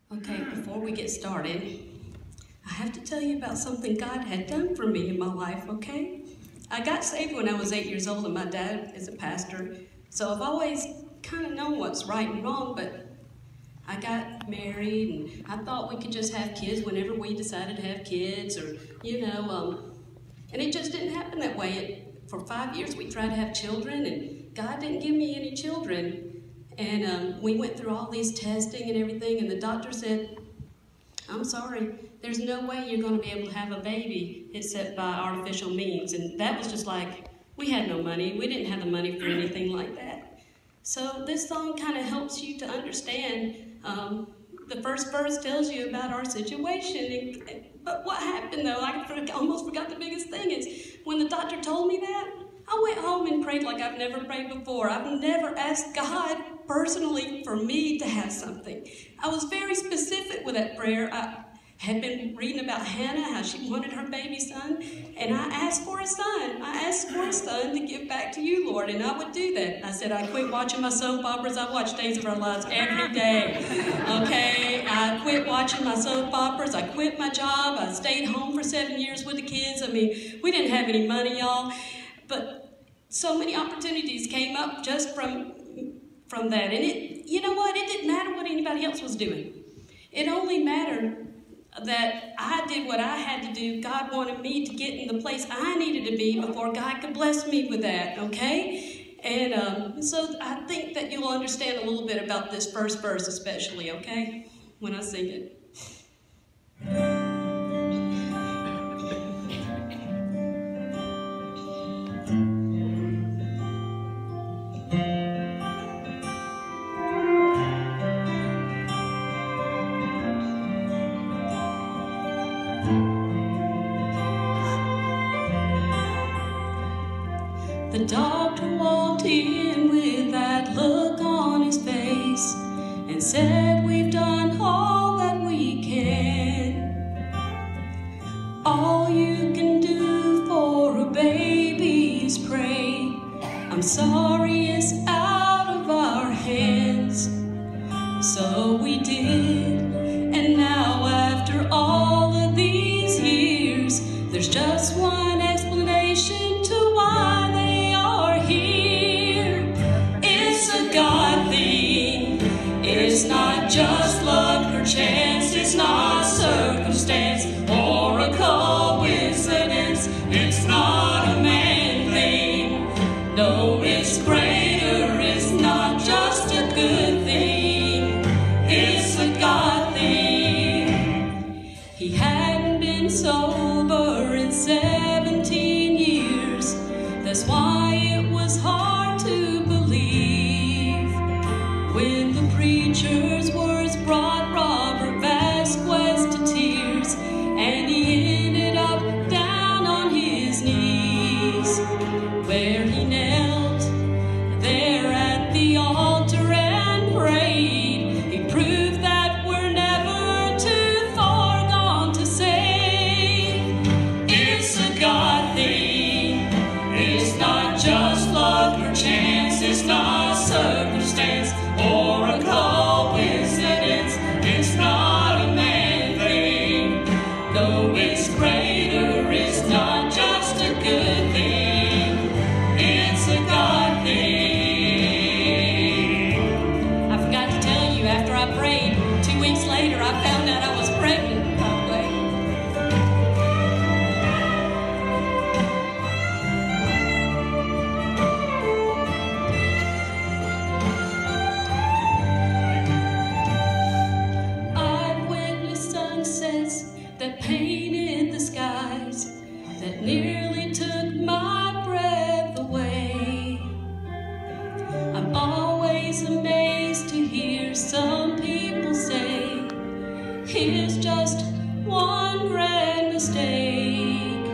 Okay, before we get started, I have to tell you about something God had done for me in my life, okay? I got saved when I was 8 years old, and my dad is a pastor, so I've always kind of known what's right and wrong, but I got married, and I thought we could just have kids whenever we decided to have kids, or, and it just didn't happen that way. For 5 years, we tried to have children, and God didn't give me any children. And we went through all these testing and everything, and the doctor said, I'm sorry, there's no way you're going to be able to have a baby except by artificial means. And that was just like, we had no money. We didn't have the money for anything like that. So this song kind of helps you to understand. The first verse tells you about our situation. But what happened, though, I almost forgot the biggest thing is when the doctor told me that, I went home and prayed like I've never prayed before. I've never asked God personally for me to have something. I was very specific with that prayer. I had been reading about Hannah, how she wanted her baby son, and I asked for a son. I asked for a son to give back to you, Lord, and I would do that. I said, I quit watching my soap operas. I watch Days of Our Lives every day, okay? I quit watching my soap operas. I quit my job. I stayed home for 7 years with the kids. I mean, we didn't have any money, y'all, but so many opportunities came up just from that. And you know what? It didn't matter what anybody else was doing. It only mattered that I did what I had to do. God wanted me to get in the place I needed to be before God could bless me with that, okay? And so I think that you'll understand a little bit about this first verse especially, okay? When I sing it. The doctor walked in with that look on his face and said, we've done all that we can. All you can do for a baby is pray. I'm sorry it's out of our hands. So we did, and now after all of these years, there's just one explanation to why they are here. It's a God thing. It's not just luck or chance. It's not circumstance or a coincidence. It's not a man thing. No, it's greater. It's not just a good thing. It's a God thing. He hadn't been sober in 17 years. That's why it was hard to believe when the preacher's words brought Robert Vazquez to tears, and he ended up down on his knees where he knelt there at the altar and prayed. He proved that we're never too far gone to say it's a God thing. It's not just luck or chance. It's not circumstance or a coincidence. It's not a man thing. No, it's greater. It's not just a good thing. It's a God thing. I forgot to tell you, after I prayed, 2 weeks later, I found out I was pregnant, by the way. I've witnessed sunsets that painted the skies, that nearly took my breath away. I'm always amazed to hear some people say it's just one grand mistake.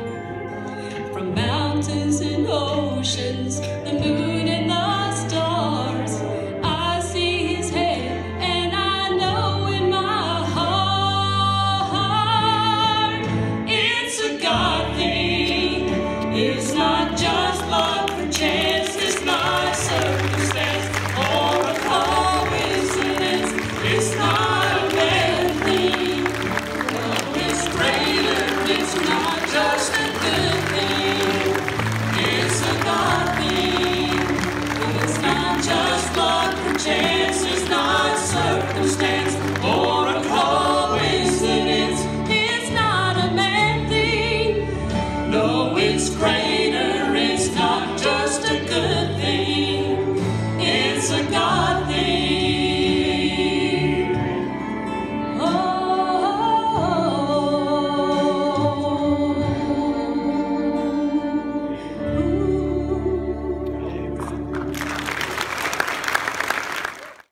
From mountains and oceans, the moon and the stars, I see his hand, and I know in my heart it's a God thing. It's not just luck or chance. It's not circumstance or a coincidence. It's not